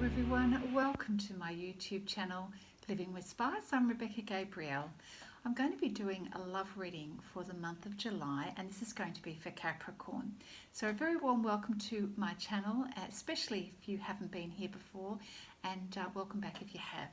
Hello everyone, welcome to my YouTube channel Living with Spice. I'm Rebecca Gabrielle. I'm going to be doing a love reading for the month of July, and this is going to be for Capricorn. So a very warm welcome to my channel, especially if you haven't been here before, and welcome back if you have.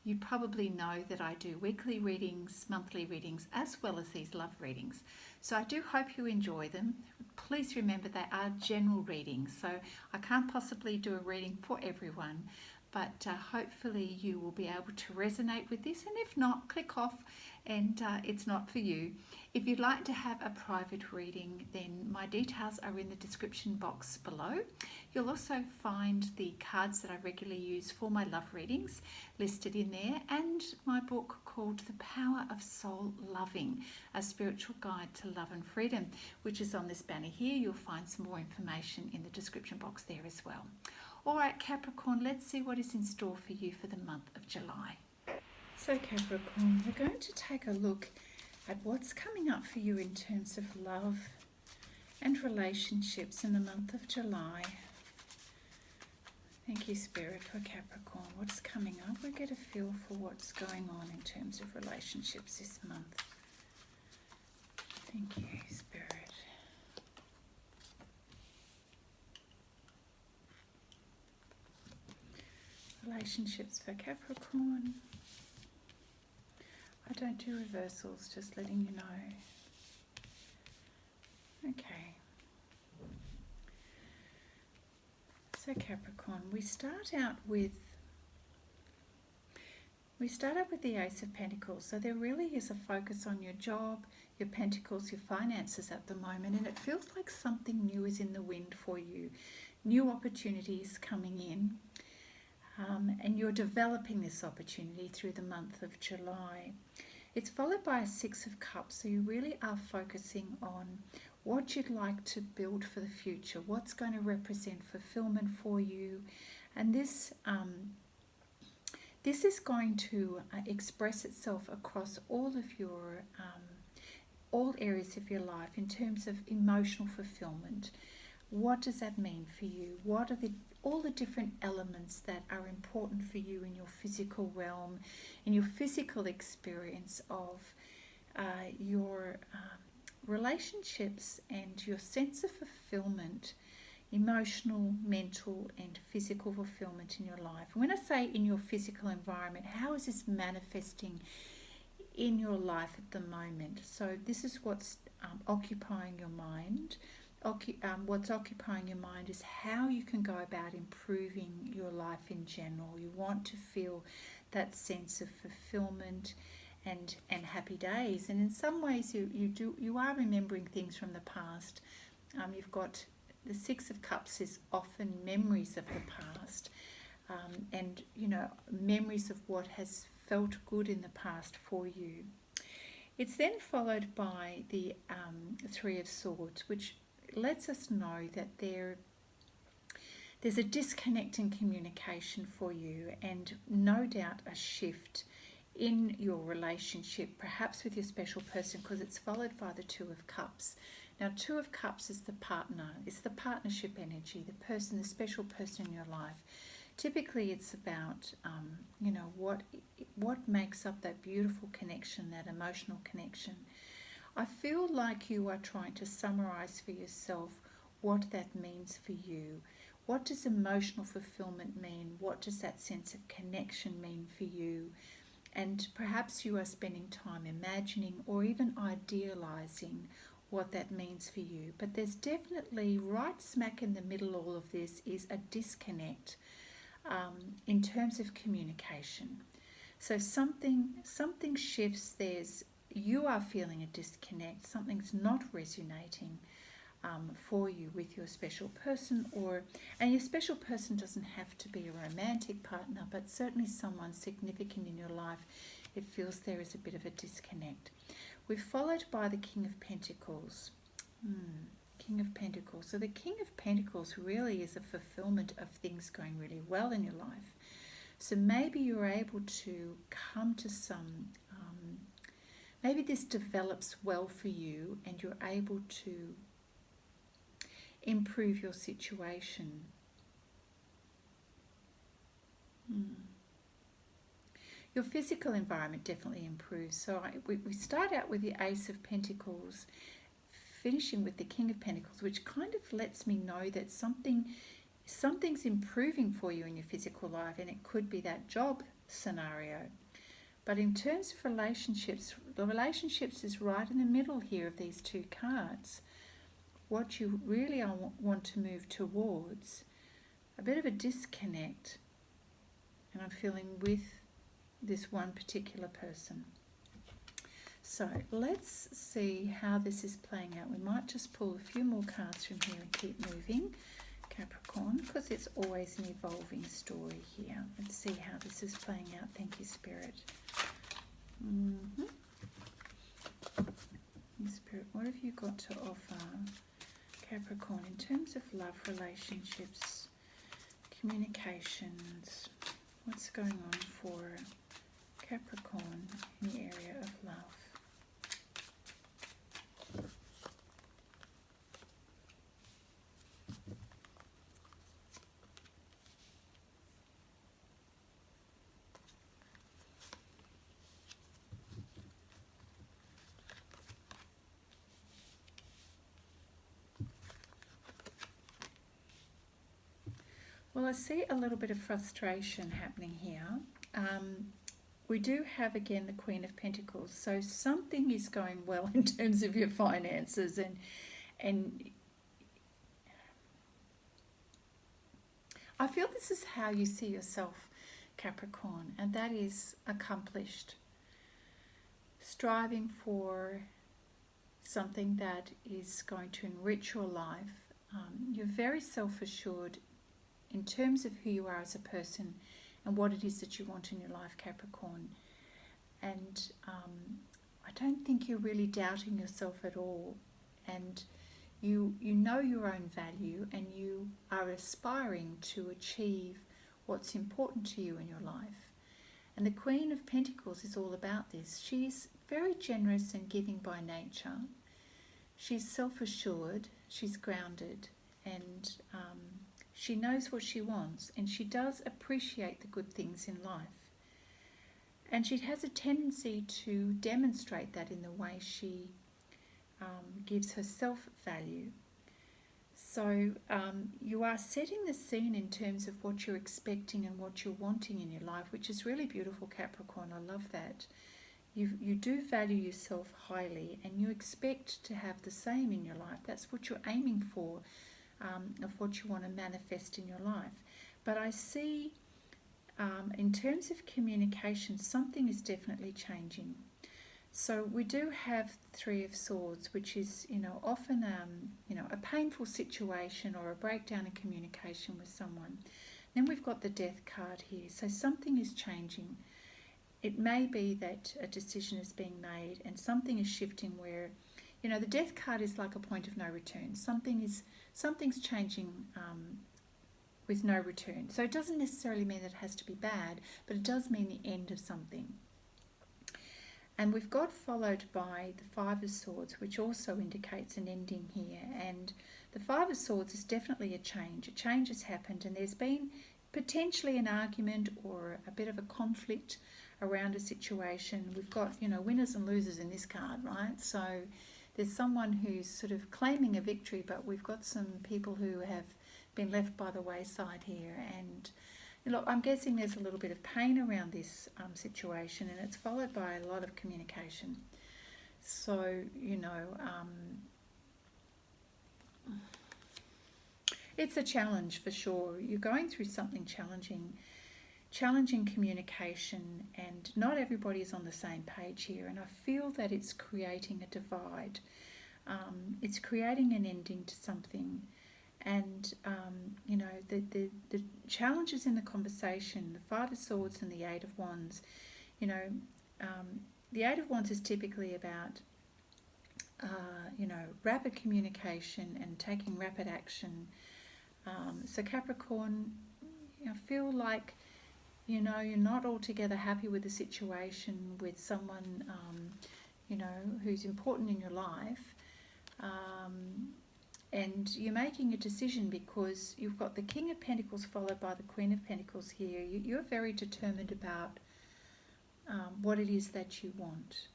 You probably know that I do weekly readings, monthly readings, as well as these love readings. So I do hope you enjoy them. Please remember they are general readings, so I can't possibly do a reading for everyone, but hopefully you will be able to resonate with this, and if not, click off and it's not for you. If you'd like to have a private reading, then my details are in the description box below. You'll also find the cards that I regularly use for my love readings listed in there, and my book called The Power of Soul Loving, a spiritual guide to love and freedom, which is on this banner here. You'll find some more information in the description box there as well. All right, Capricorn, let's see what is in store for you for the month of July. So Capricorn, we're going to take a look at what's coming up for you in terms of love and relationships in the month of July. Thank you, Spirit, for Capricorn. What's coming up? We get a feel for what's going on in terms of relationships this month. Thank you, Spirit. Relationships for Capricorn. I don't do reversals, just letting you know. Okay. So Capricorn, we start out with the Ace of Pentacles. So there really is a focus on your job, your pentacles, your finances at the moment, and it feels like something new is in the wind for you. New opportunities coming in. And you're developing this opportunity through the month of July. It's followed by a Six of Cups, so you really are focusing on what you'd like to build for the future, what's going to represent fulfillment for you, and this is going to express itself across all of your all areas of your life in terms of emotional fulfillment. What does that mean for you? What are all the different elements that are important for you in your physical realm, in your physical experience of your relationships and your sense of fulfillment, emotional, mental and physical fulfillment in your life? And when I say in your physical environment, how is this manifesting in your life at the moment? So this is what's occupying your mind. What's occupying your mind is how you can go about improving your life in general. You want to feel that sense of fulfillment and happy days, and in some ways you are remembering things from the past. You've got the Six of Cups is often memories of the past, and memories of what has felt good in the past for you. It's then followed by the Three of Swords, which lets us know that there's a disconnect in communication for you, and no doubt a shift in your relationship, perhaps with your special person, because it's followed by the Two of Cups. Now, Two of Cups is the partner, it's the partnership energy, the person, the special person in your life. Typically it's about what makes up that beautiful connection, that emotional connection. I feel like you are trying to summarize for yourself what that means for you. What does emotional fulfillment mean? What does that sense of connection mean for you? And perhaps you are spending time imagining or even idealizing what that means for you. But there's definitely, right smack in the middle of all of this, is a disconnect in terms of communication. So something shifts. You are feeling a disconnect. Something's not resonating for you with your special person, and your special person doesn't have to be a romantic partner, but certainly someone significant in your life. It feels there is a bit of a disconnect. We're followed by the King of Pentacles. King of Pentacles. So the King of Pentacles really is a fulfillment of things going really well in your life. So maybe you're able to come to some maybe this develops well for you and you're able to improve your situation. Your physical environment definitely improves. So we start out with the Ace of Pentacles, finishing with the King of Pentacles, which kind of lets me know that something's improving for you in your physical life, and it could be that job scenario. But in terms of relationships, the relationships is right in the middle here of these two cards. What you really want to move towards, a bit of a disconnect, and I'm feeling with this one particular person. So let's see how this is playing out. We might just pull a few more cards from here and keep moving, Capricorn, because it's always an evolving story here. Let's see how this is playing out. Thank you, Spirit. Spirit, what have you got to offer, Capricorn, in terms of love, relationships, communications? What's going on for Capricorn in the area of love? Well, I see a little bit of frustration happening here. We do have, again, the Queen of Pentacles. So something is going well in terms of your finances. And I feel this is how you see yourself, Capricorn. And that is accomplished. Striving for something that is going to enrich your life. You're very self-assured in terms of who you are as a person and what it is that you want in your life, Capricorn. And I don't think you're really doubting yourself at all. And you know your own value, and you are aspiring to achieve what's important to you in your life. And the Queen of Pentacles is all about this. She's very generous and giving by nature. She's self-assured, she's grounded, and she knows what she wants, and she does appreciate the good things in life. And she has a tendency to demonstrate that in the way she gives herself value. So you are setting the scene in terms of what you're expecting and what you're wanting in your life, which is really beautiful, Capricorn. I love that. You do value yourself highly, and you expect to have the same in your life. That's what you're aiming for. Of what you want to manifest in your life. But I see in terms of communication, something is definitely changing. So we do have Three of Swords, which is, often, a painful situation or a breakdown in communication with someone. Then we've got the Death card here. So something is changing. It may be that a decision is being made and something is shifting where, the Death card is like a point of no return. Something's changing with no return. So it doesn't necessarily mean that it has to be bad, but it does mean the end of something. And we've got followed by the Five of Swords, which also indicates an ending here. And the Five of Swords is definitely a change. A change has happened, and there's been potentially an argument or a bit of a conflict around a situation. We've got, winners and losers in this card, right? So there's someone who's sort of claiming a victory, but we've got some people who have been left by the wayside here. And look, I'm guessing there's a little bit of pain around this situation, and it's followed by a lot of communication. So, it's a challenge for sure. You're going through something challenging communication, and not everybody is on the same page here, and I feel that it's creating a divide. It's creating an ending to something, and the challenges in the conversation, the Five of Swords and the Eight of Wands, the Eight of Wands is typically about rapid communication and taking rapid action. So Capricorn, I feel like you're not altogether happy with the situation with someone, who's important in your life. and you're making a decision because you've got the King of Pentacles followed by the Queen of Pentacles here. You're very determined about what it is that you want,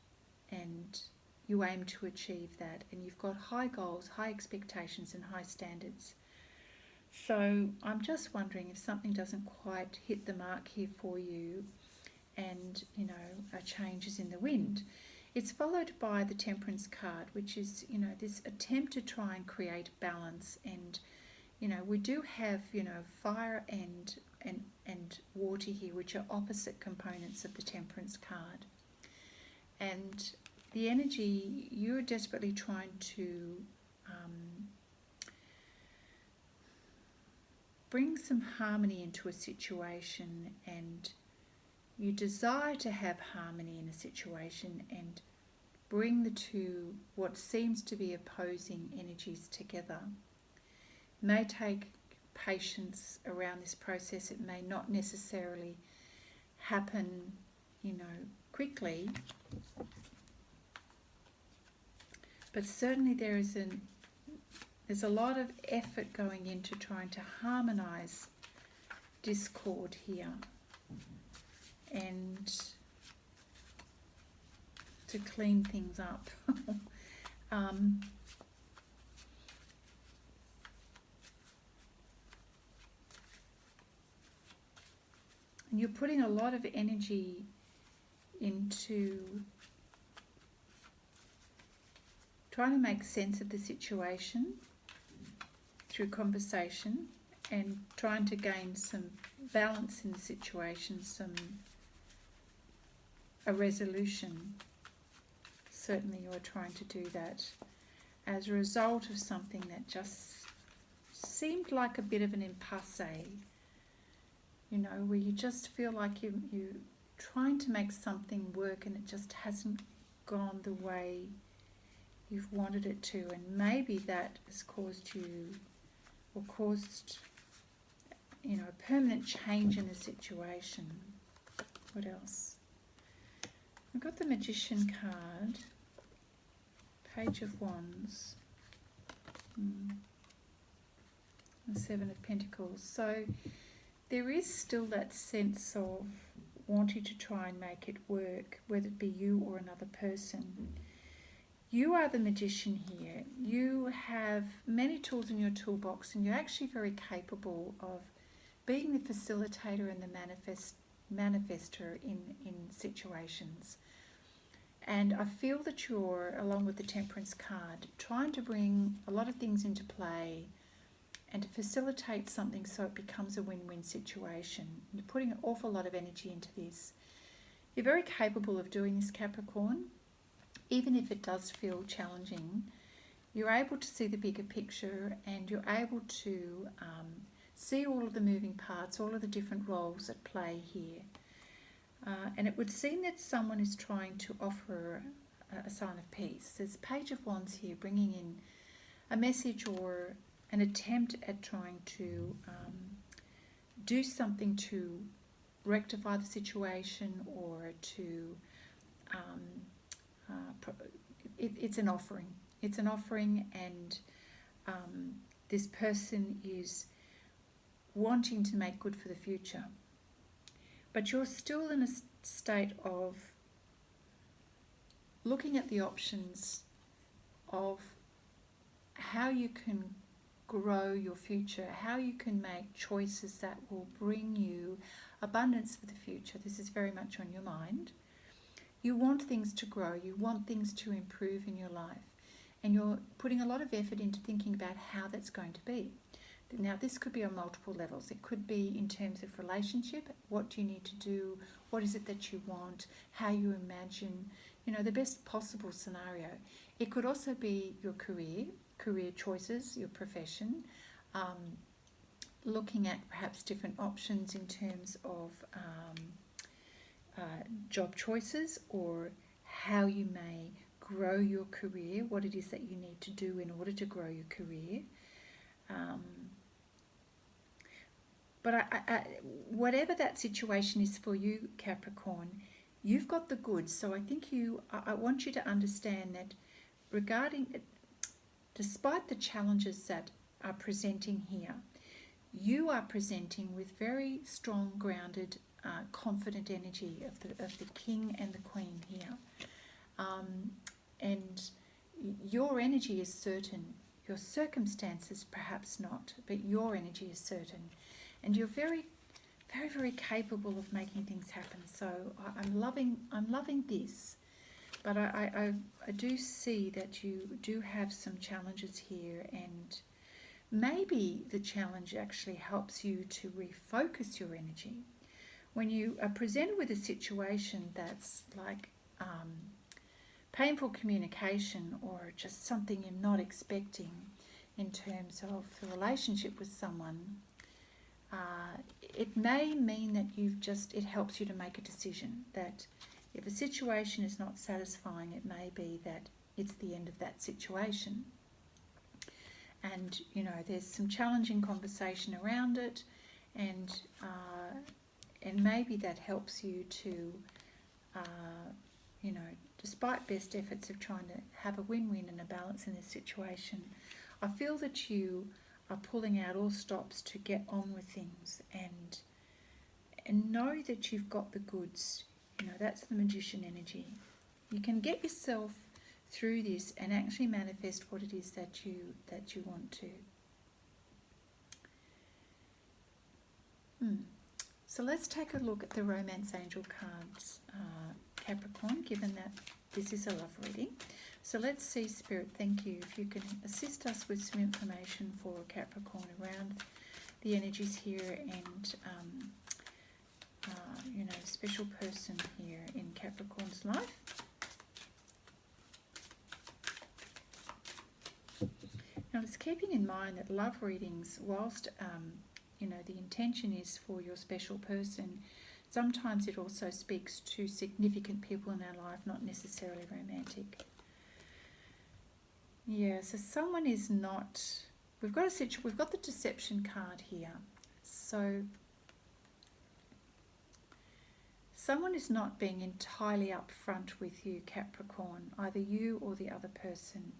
and you aim to achieve that, and you've got high goals, high expectations and high standards. So I'm just wondering if something doesn't quite hit the mark here for you, and a change is in the wind. It's followed by the Temperance card, which is this attempt to try and create balance. And we do have fire and water here, which are opposite components of the Temperance card. And the energy, you're desperately trying to bring some harmony into a situation, and you desire to have harmony in a situation and bring the two, what seems to be opposing energies, together. It may take patience around this process. It may not necessarily happen, quickly. But certainly there's a lot of effort going into trying to harmonize discord here, and to clean things up. And you're putting a lot of energy into trying to make sense of the situation through conversation, and trying to gain some balance in the situation, a resolution. Certainly you're trying to do that as a result of something that just seemed like a bit of an impasse, where you just feel like you're trying to make something work and it just hasn't gone the way you've wanted it to, and maybe that has caused a permanent change in the situation. What else? I've got the Magician card, Page of Wands, the Seven of Pentacles. So there is still that sense of wanting to try and make it work, whether it be you or another person. You are the magician here. You have many tools in your toolbox, and you're actually very capable of being the facilitator and the manifester in situations. And I feel that you're, along with the Temperance card, trying to bring a lot of things into play and to facilitate something so it becomes a win-win situation. You're putting an awful lot of energy into this. You're very capable of doing this, Capricorn. Even if it does feel challenging, you're able to see the bigger picture, and you're able to see all of the moving parts, all of the different roles at play here. And it would seem that someone is trying to offer a sign of peace. There's a Page of Wands here, bringing in a message or an attempt at trying to do something to rectify the situation, or to it's an offering. It's an offering, and this person is wanting to make good for the future. But you're still in a state of looking at the options of how you can grow your future, how you can make choices that will bring you abundance for the future. This is very much on your mind. You want things to grow, you want things to improve in your life, and you're putting a lot of effort into thinking about how that's going to be. Now, this could be on multiple levels. It could be in terms of relationship. What do you need to do? What is it that you want? How you imagine, the best possible scenario. It could also be your career choices, your profession, looking at perhaps different options in terms of job choices, or how you may grow your career, what it is that you need to do in order to grow your career. But whatever that situation is for you, Capricorn, you've got the goods. So I think I want you to understand that regarding despite the challenges that are presenting here, you are presenting with very strong, grounded, confident energy of the king and the queen here. And your energy is certain. Your circumstances perhaps not, but your energy is certain. And you're very, very, very capable of making things happen. So I'm loving this. But I do see that you do have some challenges here, and maybe the challenge actually helps you to refocus your energy. When you are presented with a situation that's like painful communication or just something you're not expecting in terms of the relationship with someone, it may mean that it helps you to make a decision that if a situation is not satisfying, it may be that it's the end of that situation. And, there's some challenging conversation around it, and maybe that helps you to, despite best efforts of trying to have a win-win and a balance in this situation, I feel that you are pulling out all stops to get on with things and know that you've got the goods. That's the magician energy. You can get yourself through this and actually manifest what it is that you want to. So let's take a look at the romance angel cards, Capricorn, given that this is a love reading. So let's see, Spirit, thank you, if you can assist us with some information for Capricorn around the energies here and special person here in Capricorn's life. Now, it's keeping in mind that love readings, whilst the intention is for your special person, sometimes it also speaks to significant people in our life, not necessarily romantic. Yeah, so someone is not. We've got the deception card here. So someone is not being entirely upfront with you, Capricorn, either you or the other person.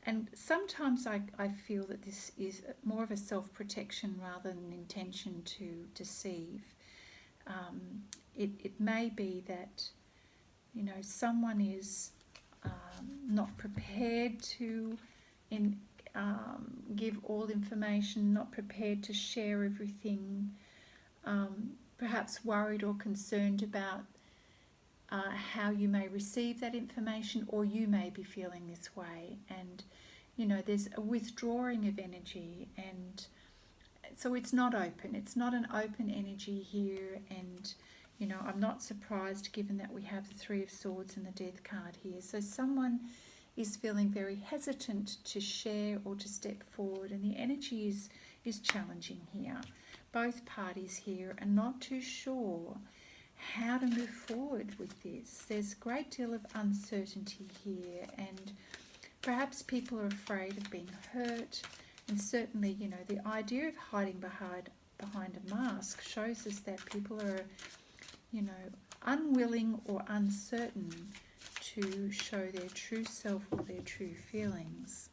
And sometimes I feel that this is more of a self-protection rather than an intention to deceive. It may be that, someone is not prepared to give all information, not prepared to share everything, perhaps worried or concerned about how you may receive that information, or you may be feeling this way. And, there's a withdrawing of energy, and so it's not open. It's not an open energy here, and, I'm not surprised given that we have the Three of Swords and the Death card here. So someone is feeling very hesitant to share or to step forward, and the energy is challenging here. Both parties here are not too sure how to move forward with this. There's a great deal of uncertainty here, and perhaps people are afraid of being hurt, and certainly, the idea of hiding behind a mask shows us that people are, unwilling or uncertain to show their true self or their true feelings.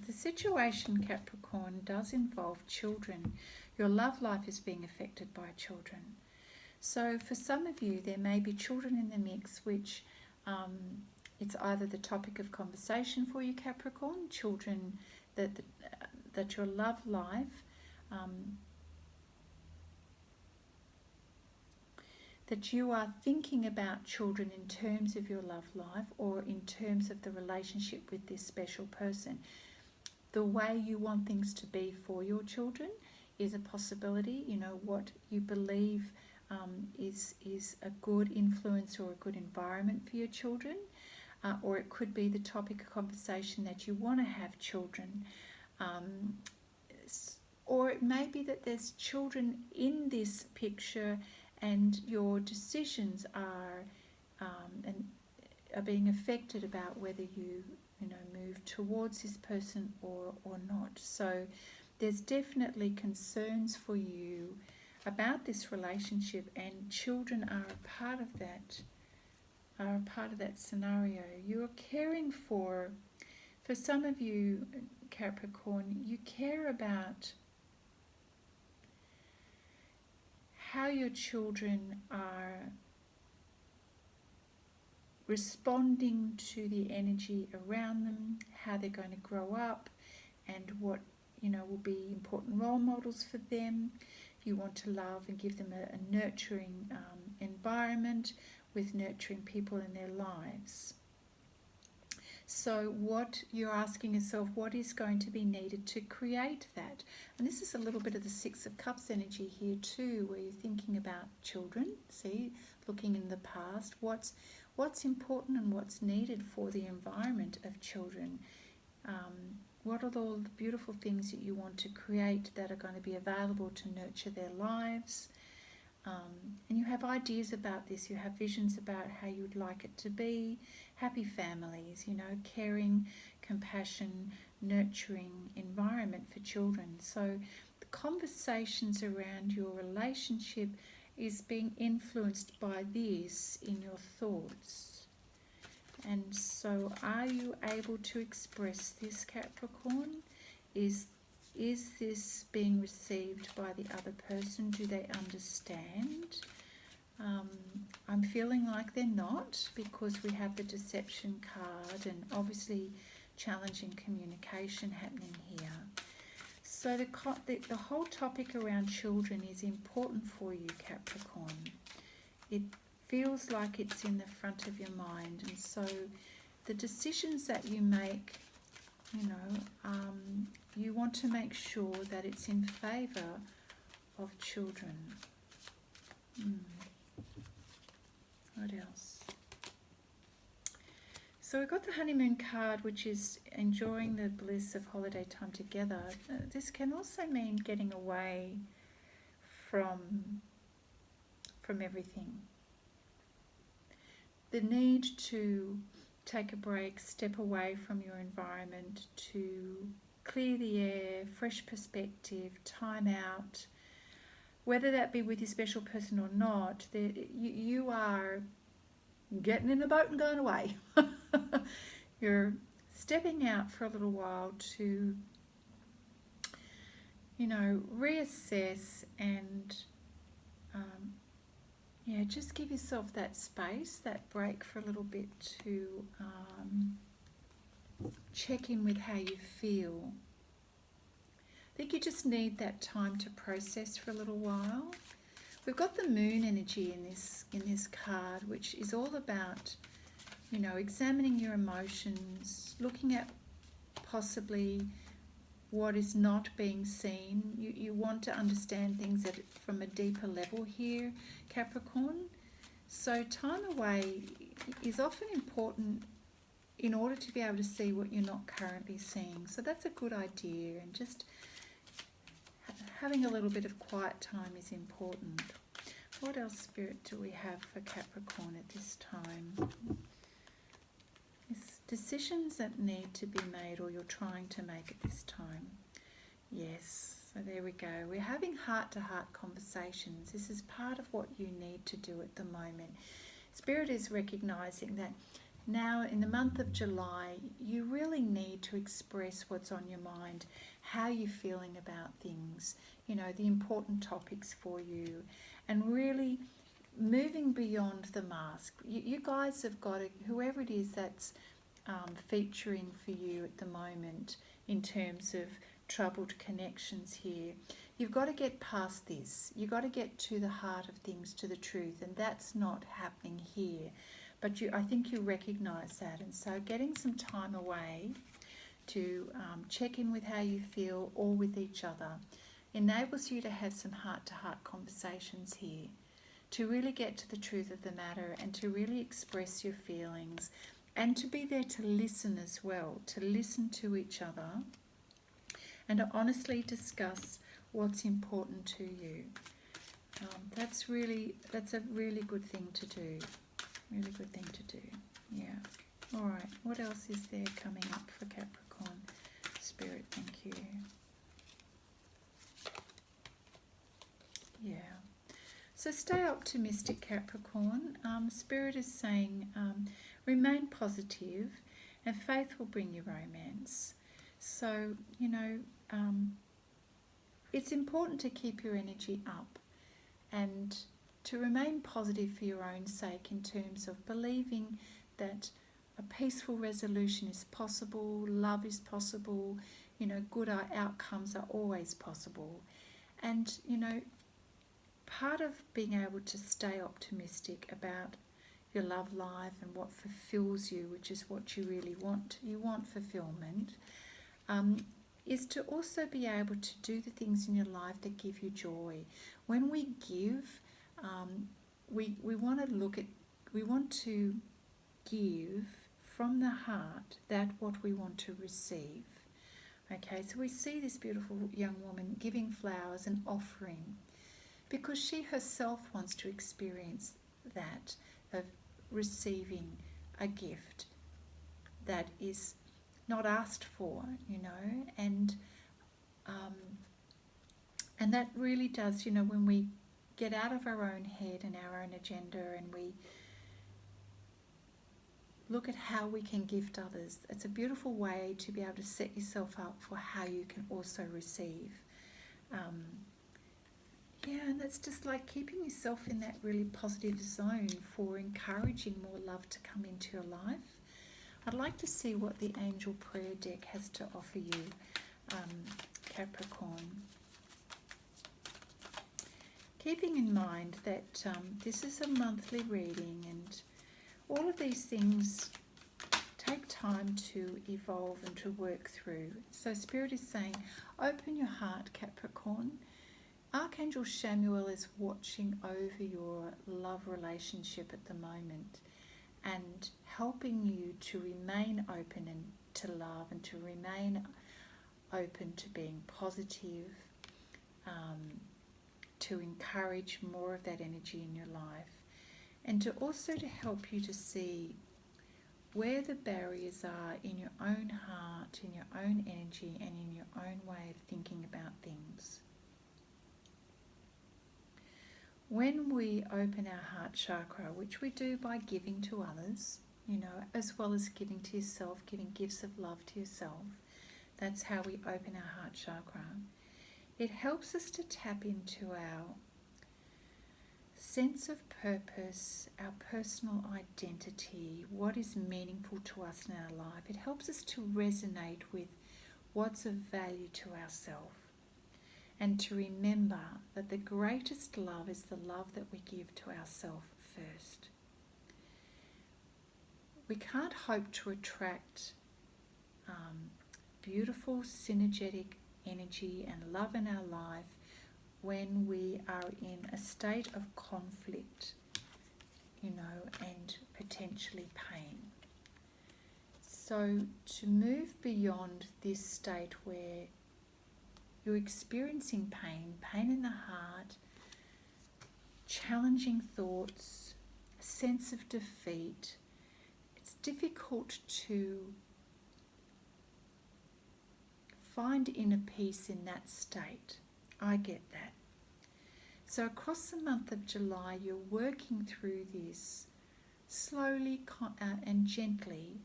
The situation, Capricorn, does involve children. Your love life is being affected by children. So for some of you, there may be children in the mix, which it's either the topic of conversation for you, Capricorn, children that your love life, that you are thinking about children in terms of your love life or in terms of the relationship with this special person. The way you want things to be for your children is a possibility. What you believe is a good influence or a good environment for your children, or it could be the topic of conversation that you want to have children, or it may be that there's children in this picture and your decisions are being affected about whether you move towards this person or not. So there's definitely concerns for you about this relationship, and children are a part of that are a part of that scenario. You're caring for some of you, Capricorn, you care about how your children are responding to the energy around them, how they're going to grow up, and what will be important role models for them. You want to love and give them a nurturing environment with nurturing people in their lives. So what you're asking yourself, what is going to be needed to create that? And this is a little bit of the Six of Cups energy here too, where you're thinking about children, see, looking in the past, what's important and what's needed for the environment of children. What are all the beautiful things that you want to create that are going to be available to nurture their lives? And you have ideas about this, you have visions about how you would like it to be. Happy families, caring, compassion, nurturing environment for children. So the conversations around your relationship is being influenced by this in your thoughts. And so are you able to express this, Capricorn? Is this being received by the other person? Do they understand? I'm feeling like they're not, because we have the deception card and obviously challenging communication happening here. So the whole topic around children is important for you, Capricorn. It feels like it's in the front of your mind, and so the decisions that you make, you want to make sure that it's in favour of children. What else? So we've got the honeymoon card, which is enjoying the bliss of holiday time together. This can also mean getting away from everything. The need to take a break, step away from your environment, to clear the air, fresh perspective, time out. Whether that be with your special person or not, you are getting in a boat and going away. You're stepping out for a little while to, reassess and, just give yourself that space, that break for a little bit to check in with how you feel. I think you just need that time to process for a little while. We've got the moon energy in this card, which is all about, examining your emotions, looking at possibly what is not being seen. You want to understand things from a deeper level here, Capricorn. So time away is often important in order to be able to see what you're not currently seeing. So that's a good idea, and just having a little bit of quiet time is important. What else, Spirit, do we have for Capricorn at this time? It's decisions that need to be made, or you're trying to make at this time. Yes, so there we go. We're having heart-to-heart conversations. This is part of what you need to do at the moment. Spirit is recognising that now in the month of July, you really need to express what's on your mind, how you're feeling about things, the important topics for you, and really moving beyond the mask. You guys have got to, whoever it is that's featuring for you at the moment in terms of troubled connections here, you've got to get past this. You've got to get to the heart of things, to the truth, and that's not happening here. But I think you recognise that, and so getting some time away to check in with how you feel, or with each other, enables you to have some heart-to-heart conversations here, to really get to the truth of the matter and to really express your feelings, and to be there to listen as well, to listen to each other and to honestly discuss what's important to you. That's a really good thing to do. Really good thing to do. Yeah. All right. What else is there coming up for Capricorn? Spirit, thank you. Yeah. So stay optimistic, Capricorn. Spirit is saying remain positive and faith will bring you romance. So, it's important to keep your energy up and to remain positive for your own sake in terms of believing that a peaceful resolution is possible, love is possible, good outcomes are always possible. And, part of being able to stay optimistic about your love life and what fulfills you, which is what you really want, you want fulfillment, is to also be able to do the things in your life that give you joy. When we give, we want to give from the heart that what we want to receive. Okay, so we see this beautiful young woman giving flowers and offering because she herself wants to experience that of receiving a gift that is not asked for, and that really does, when we get out of our own head and our own agenda and we look at how we can gift others, it's a beautiful way to be able to set yourself up for how you can also receive. And that's just like keeping yourself in that really positive zone for encouraging more love to come into your life. I'd like to see what the Angel Prayer deck has to offer you, Capricorn. Keeping in mind that this is a monthly reading and all of these things take time to evolve and to work through. So Spirit is saying, open your heart, Capricorn. Archangel Samuel is watching over your love relationship at the moment and helping you to remain open and to love and to remain open to being positive, to encourage more of that energy in your life, and to also to help you to see where the barriers are in your own heart, in your own energy, and in your own way of thinking about things. When we open our heart chakra, which we do by giving to others, as well as giving to yourself, giving gifts of love to yourself, that's how we open our heart chakra. It helps us to tap into our sense of purpose, our personal identity, what is meaningful to us in our life. It helps us to resonate with what's of value to ourselves. And to remember that the greatest love is the love that we give to ourselves first. We can't hope to attract beautiful, synergetic energy and love in our life when we are in a state of conflict, and potentially pain. So to move beyond this state where you're experiencing pain in the heart, challenging thoughts, a sense of defeat, it's difficult to find inner peace in that state. I get that. So across the month of July, you're working through this slowly and gently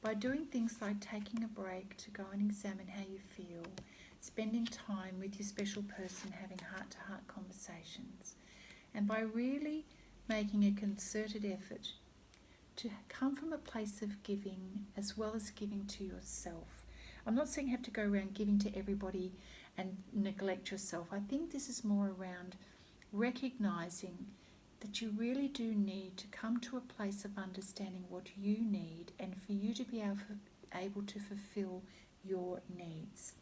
by doing things like taking a break to go and examine how you feel, spending time with your special person, having heart-to-heart conversations, and by really making a concerted effort to come from a place of giving as well as giving to yourself. I'm not saying you have to go around giving to everybody and neglect yourself. I think this is more around recognizing that you really do need to come to a place of understanding what you need and for you to be able to fulfill your needs.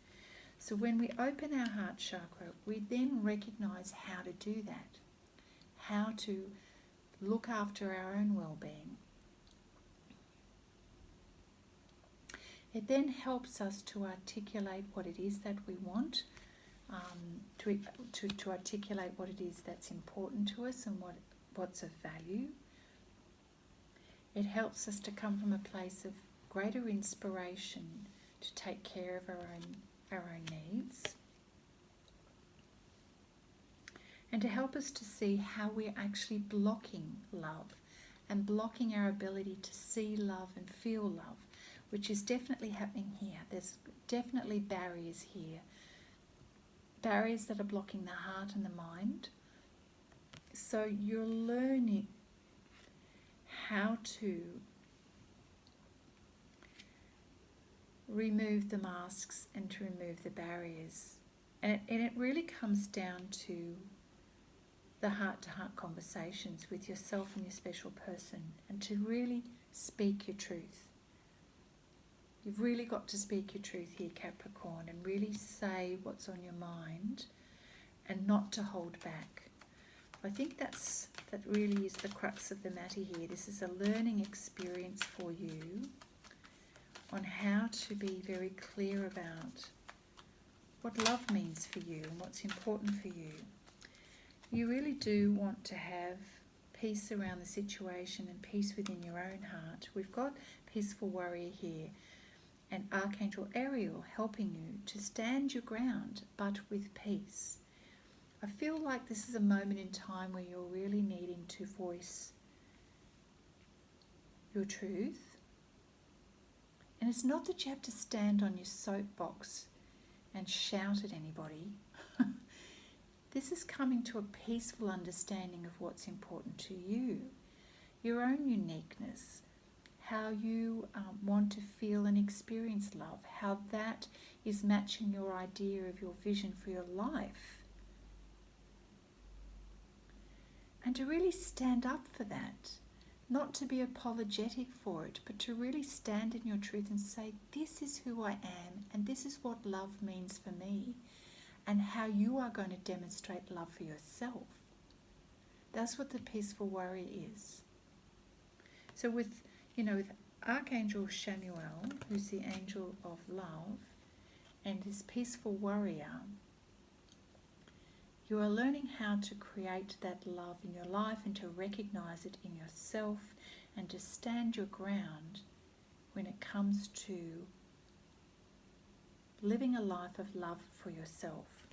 So when we open our heart chakra, we then recognize how to do that, how to look after our own well-being. It then helps us to articulate what it is that we want, to articulate what it is that's important to us and what's of value. It helps us to come from a place of greater inspiration to take care of our own needs. and to help us to see how we're actually blocking love and blocking our ability to see love and feel love, which is definitely happening here. There's definitely barriers here, barriers that are blocking the heart and the mind. So you're learning how to remove the masks and to remove the barriers. And it really comes down to the heart-to-heart conversations with yourself and your special person, and to really speak your truth. You've really got to speak your truth here, Capricorn, and really say what's on your mind and not to hold back. I think that really is the crux of the matter here. This is a learning experience for you on how to be very clear about what love means for you and what's important for you. You really do want to have peace around the situation and peace within your own heart. We've got Peaceful Warrior here and Archangel Ariel helping you to stand your ground, but with peace. I feel like this is a moment in time where you're really needing to voice your truth. And it's not that you have to stand on your soapbox and shout at anybody. This is coming to a peaceful understanding of what's important to you, your own uniqueness, how you want to feel and experience love, how that is matching your idea of your vision for your life. And to really stand up for that, not to be apologetic for it, but to really stand in your truth and say, this is who I am and this is what love means for me, and how you are going to demonstrate love for yourself. That's what the Peaceful Warrior is. So with Archangel Chamuel, who's the angel of love, and this Peaceful Warrior, you are learning how to create that love in your life and to recognize it in yourself and to stand your ground when it comes to living a life of love for yourself.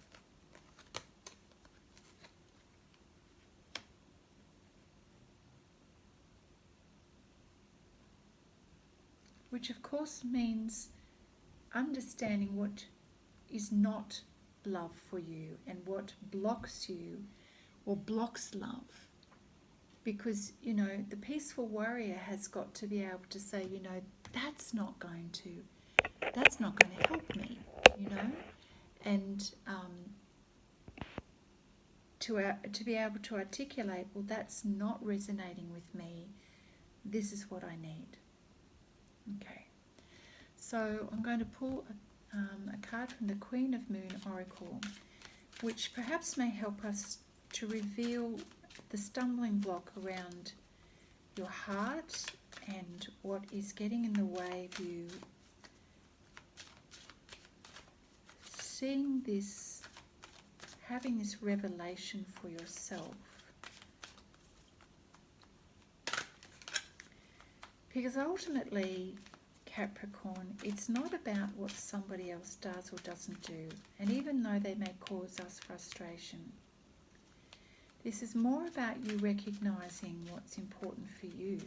Which of course means understanding what is not love for you and what blocks you or blocks love. Because, the Peaceful Warrior has got to be able to say, that's not going to help me, and to be able to articulate, well, that's not resonating with me. This is what I need. Okay, so I'm going to pull a card from the Queen of Moon Oracle, which perhaps may help us to reveal the stumbling block around your heart and what is getting in the way of you seeing this, having this revelation for yourself. Because ultimately, Capricorn, it's not about what somebody else does or doesn't do, and even though they may cause us frustration, this is more about you recognizing what's important for you.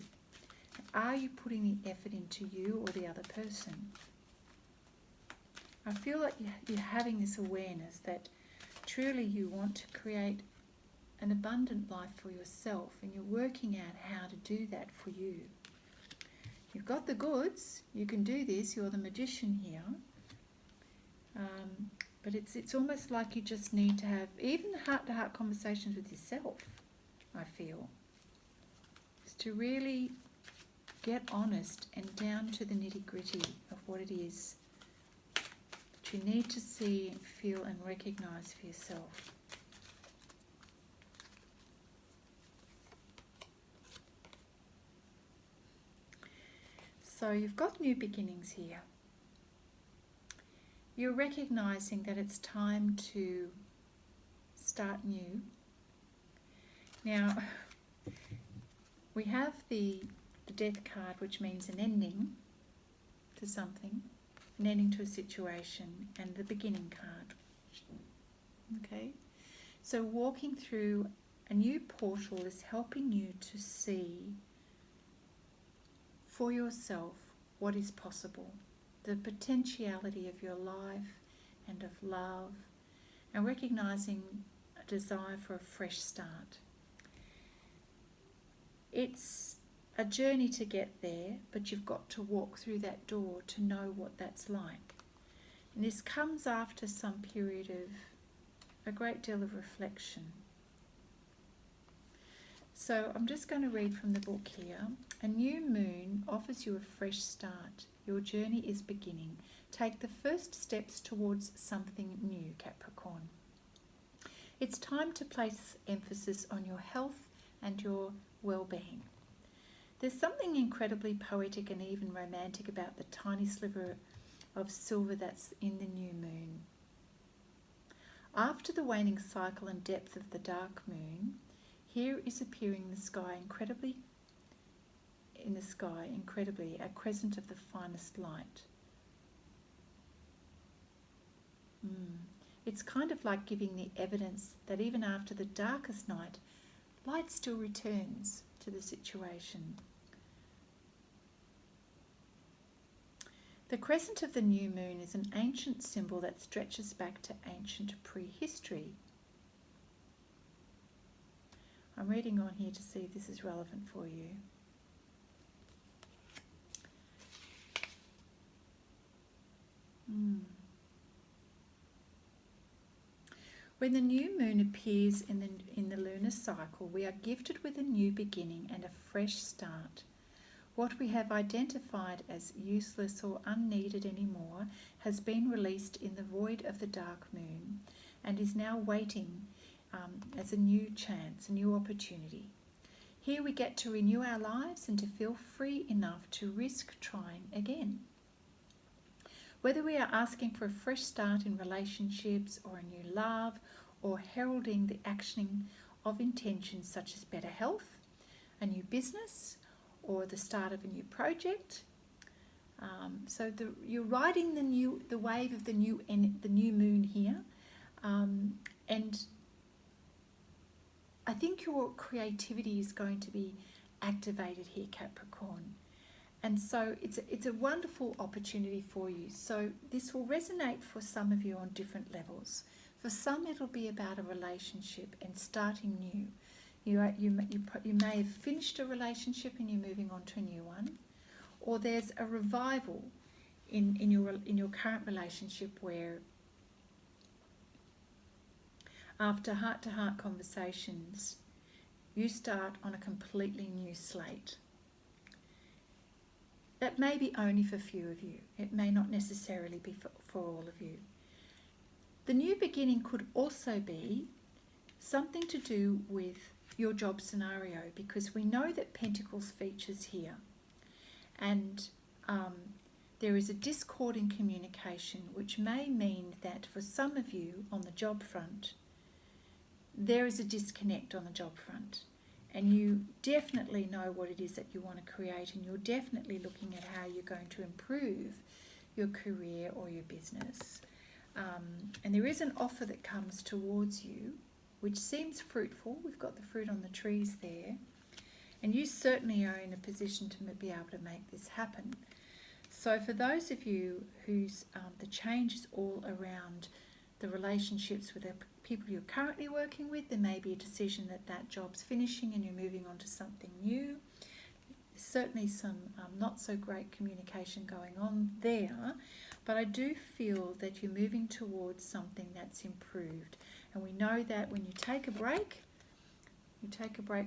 Are you putting the effort into you or the other person? I feel like you're having this awareness that truly you want to create an abundant life for yourself, and you're working out how to do that for you. You've got the goods, you can do this, you're the magician here. But it's almost like you just need to have even heart-to-heart conversations with yourself, I feel. Is to really get honest and down to the nitty-gritty of what it is that you need to see, feel and recognise for yourself. So you've got new beginnings here. You're recognising that it's time to start new. Now, we have the Death card, which means an ending to something, an ending to a situation, and the beginning card. Okay? So walking through a new portal is helping you to see for yourself what is possible, the potentiality of your life and of love, and recognizing a desire for a fresh start. It's a journey to get there, but you've got to walk through that door to know what that's like. And this comes after some period of a great deal of reflection. So I'm just going to read from the book here. A new moon offers you a fresh start. Your journey is beginning. Take the first steps towards something new, Capricorn. It's time to place emphasis on your health and your well-being. There's something incredibly poetic and even romantic about the tiny sliver of silver that's in the new moon. After the waning cycle and depth of the dark moon, here is appearing in the sky incredibly, a crescent of the finest light. It's kind of like giving the evidence that even after the darkest night, light still returns to the situation. The crescent of the new moon is an ancient symbol that stretches back to ancient prehistory. I'm reading on here to see if this is relevant for you. When the new moon appears in the lunar cycle, we are gifted with a new beginning and a fresh start. What we have identified as useless or unneeded anymore has been released in the void of the dark moon and is now waiting as a new chance, a new opportunity. Here we get to renew our lives and to feel free enough to risk trying again. Whether we are asking for a fresh start in relationships or a new love, or heralding the actioning of intentions such as better health, a new business, or the start of a new project. You're riding the wave of the new moon here, and I think your creativity is going to be activated here, Capricorn. And so it's a wonderful opportunity for you. So this will resonate for some of you on different levels. For some, it'll be about a relationship and starting new. You may have finished a relationship and you're moving on to a new one, or there's a revival in your current relationship where, after heart-to-heart conversations, you start on a completely new slate. That may be only for a few of you. It may not necessarily be for all of you. The new beginning could also be something to do with your job scenario, because we know that Pentacles features here, and there is a discord in communication, which may mean that for some of you on the job front, there is a disconnect on the job front, and you definitely know what it is that you want to create, and you're definitely looking at how you're going to improve your career or your business. And there is an offer that comes towards you, which seems fruitful. We've got the fruit on the trees there. And you certainly are in a position to be able to make this happen. So for those of you whose the change is all around the relationships with the people you're currently working with, there may be a decision that job's finishing and you're moving on to something new. There's certainly some not so great communication going on there, but I do feel that you're moving towards something that's improved. And we know that when you take a break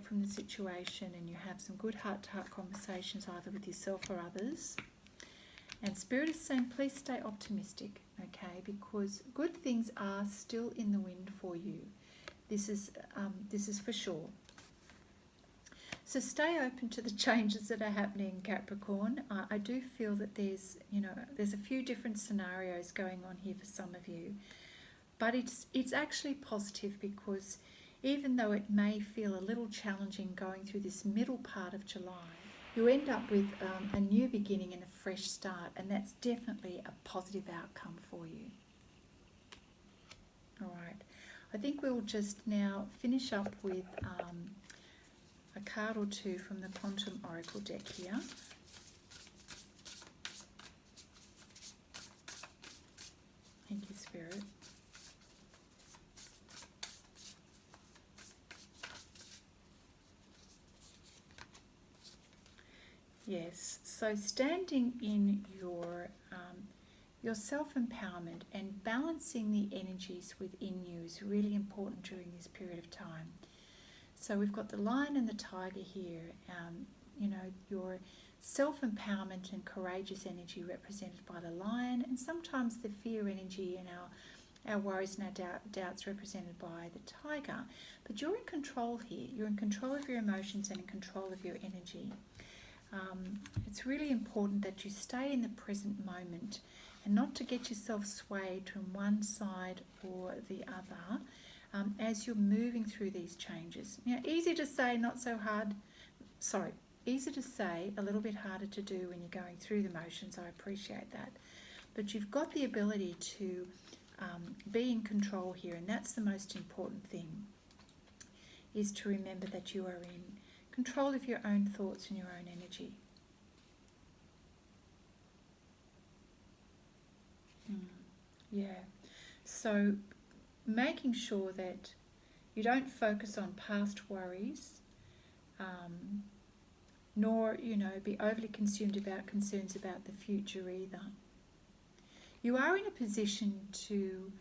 from the situation and you have some good heart-to-heart conversations either with yourself or others. And Spirit is saying, please stay optimistic, okay? Because good things are still in the wind for you. This is for sure. So stay open to the changes that are happening, Capricorn. I do feel that there's a few different scenarios going on here for some of you. But it's actually positive, because even though it may feel a little challenging going through this middle part of July, you end up with a new beginning and a fresh start, and that's definitely a positive outcome for you. All right. I think we'll just now finish up with a card or two from the Quantum Oracle deck here. Thank you, Spirit. Yes, so standing in your self-empowerment and balancing the energies within you is really important during this period of time. So we've got the lion and the tiger here, you know, your self-empowerment and courageous energy represented by the lion, and sometimes the fear energy and our worries and our doubts represented by the tiger. But you're in control here. You're in control of your emotions and in control of your energy. It's really important that you stay in the present moment and not to get yourself swayed to one side or the other as you're moving through these changes. You know, easy to say, not so hard. Sorry, easy to say, a little bit harder to do when you're going through the motions. I appreciate that. But you've got the ability to be in control here, and that's the most important thing, is to remember that you are in control of your own thoughts and your own energy. Yeah. So making sure that you don't focus on past worries, nor, you know, be overly consumed about concerns about the future either. You are in a position to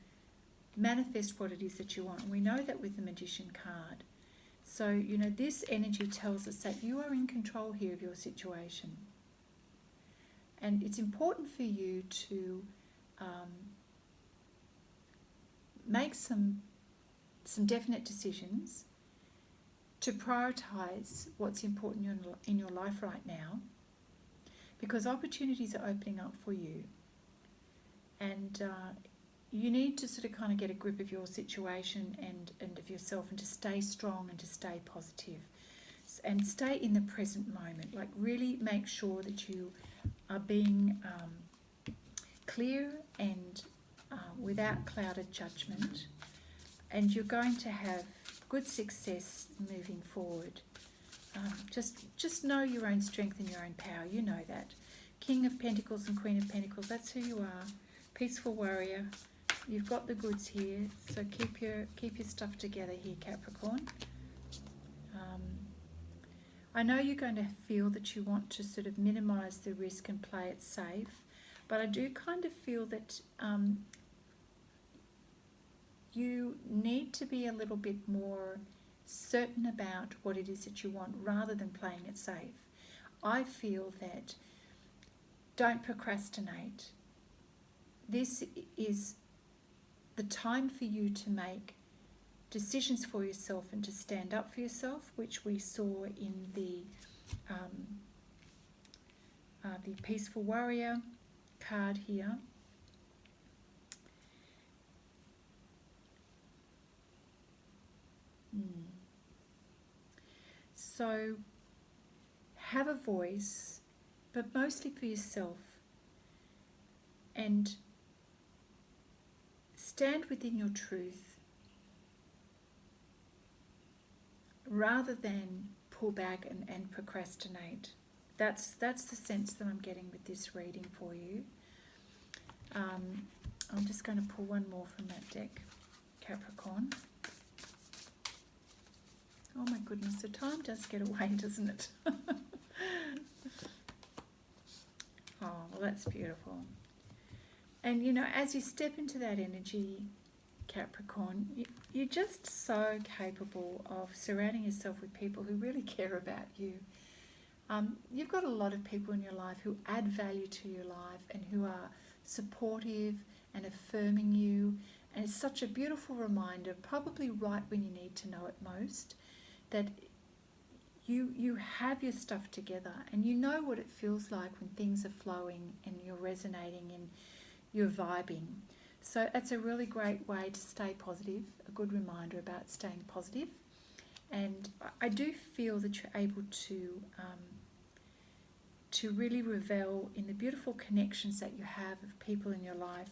manifest what it is that you want. And we know that with the Magician card. So, you know, this energy tells us that you are in control here of your situation. And it's important for you to make some definite decisions to prioritise what's important in your life right now, because opportunities are opening up for you. And you need to sort of kind of get a grip of your situation and of yourself, and to stay strong and to stay positive and stay in the present moment. Like, really make sure that you are being clear and without clouded judgment, and you're going to have good success moving forward. Just know your own strength and your own power. You know that. King of Pentacles and Queen of Pentacles, that's who you are. Peaceful warrior. You've got the goods here, so keep your stuff together here, Capricorn. I know you're going to feel that you want to sort of minimise the risk and play it safe, but I do kind of feel that you need to be a little bit more certain about what it is that you want rather than playing it safe. I feel that don't procrastinate. This is the time for you to make decisions for yourself and to stand up for yourself, which we saw in the Peaceful Warrior card here. So have a voice, but mostly for yourself, and stand within your truth rather than pull back and procrastinate. That's the sense that I'm getting with this reading for you. I'm just going to pull one more from that deck, Capricorn. Oh my goodness, the time does get away, doesn't it? Oh, well, that's beautiful. And, you know, as you step into that energy, Capricorn, you're just so capable of surrounding yourself with people who really care about you. You've got a lot of people in your life who add value to your life and who are supportive and affirming you. And it's such a beautiful reminder, probably right when you need to know it most, that you have your stuff together and you know what it feels like when things are flowing and you're resonating and you're vibing. So that's a really great way to stay positive, a good reminder about staying positive. And I do feel that you're able to really revel in the beautiful connections that you have of people in your life,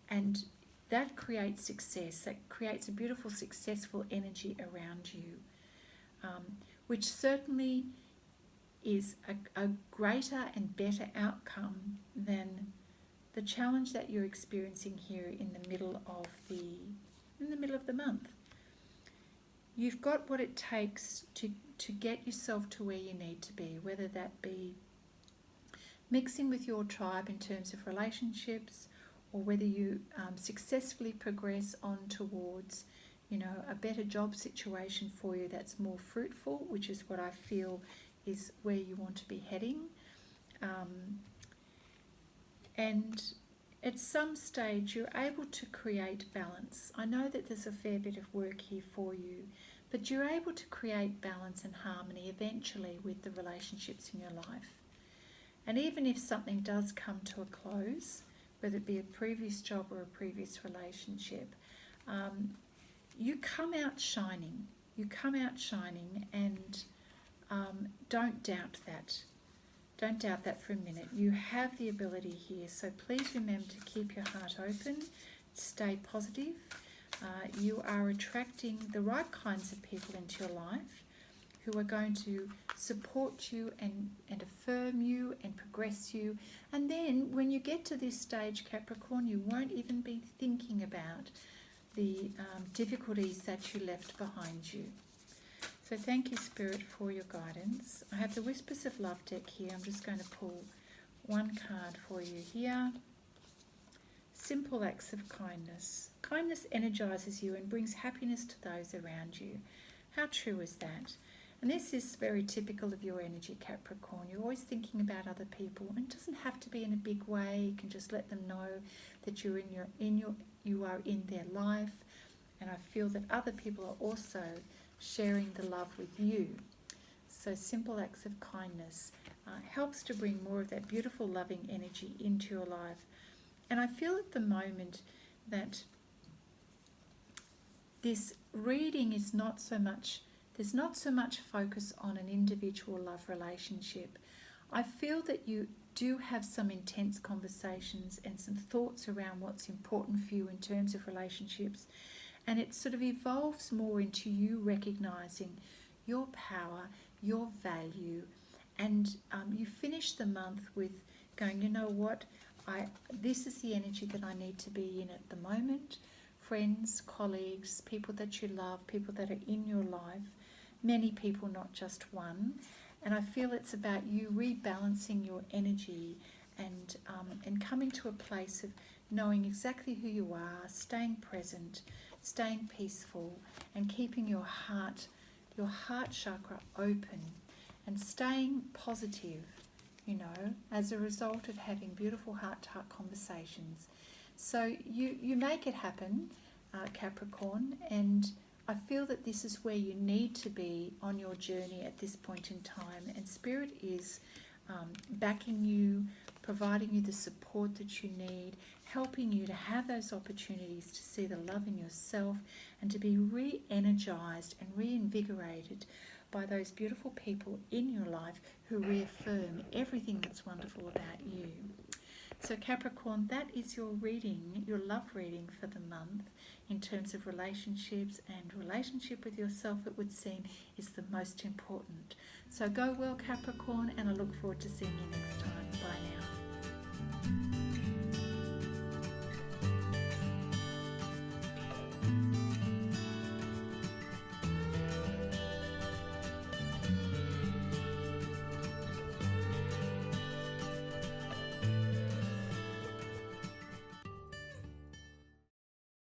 and that creates success, that creates a beautiful, successful energy around you, which certainly is a greater and better outcome than the challenge that you're experiencing here in the middle of the month. You've got what it takes to get yourself to where you need to be, whether that be mixing with your tribe in terms of relationships, or whether you successfully progress on towards, a better job situation for you that's more fruitful, which is what I feel is where you want to be heading. And at some stage you're able to create balance. I know that there's a fair bit of work here for you, but you're able to create balance and harmony eventually with the relationships in your life. And even if something does come to a close, whether it be a previous job or a previous relationship, you come out shining. You come out shining, and don't doubt that. Don't doubt that for a minute. You have the ability here, so please remember to keep your heart open, stay positive. You are attracting the right kinds of people into your life who are going to support you and affirm you and progress you. And then when you get to this stage, Capricorn, you won't even be thinking about the difficulties that you left behind you. So thank you, Spirit, for your guidance. I have the Whispers of Love deck here. I'm just going to pull one card for you here. Simple acts of kindness. Kindness energizes you and brings happiness to those around you. How true is that? And this is very typical of your energy, Capricorn. You're always thinking about other people, and it doesn't have to be in a big way. You can just let them know that you are in their life. And I feel that other people are also sharing the love with you. So simple acts of kindness helps to bring more of that beautiful, loving energy into your life. And I feel at the moment that this reading is not so much, there's not so much focus on an individual love relationship. I feel that you do have some intense conversations and some thoughts around what's important for you in terms of relationships. And it sort of evolves more into you recognizing your power, your value, and you finish the month with going, you know what, this is the energy that I need to be in at the moment. Friends, colleagues, people that you love, people that are in your life, many people, not just one. And I feel it's about you rebalancing your energy and coming to a place of knowing exactly who you are, staying present, staying peaceful, and keeping your heart chakra open and staying positive, as a result of having beautiful heart-to-heart conversations. So you make it happen, Capricorn, and I feel that this is where you need to be on your journey at this point in time, and Spirit is backing you, providing you the support that you need, helping you to have those opportunities to see the love in yourself and to be re-energized and reinvigorated by those beautiful people in your life who reaffirm everything that's wonderful about you. So Capricorn, that is your reading, your love reading for the month in terms of relationships, and relationship with yourself, it would seem, is the most important. So go well, Capricorn, and I look forward to seeing you next time. Bye now.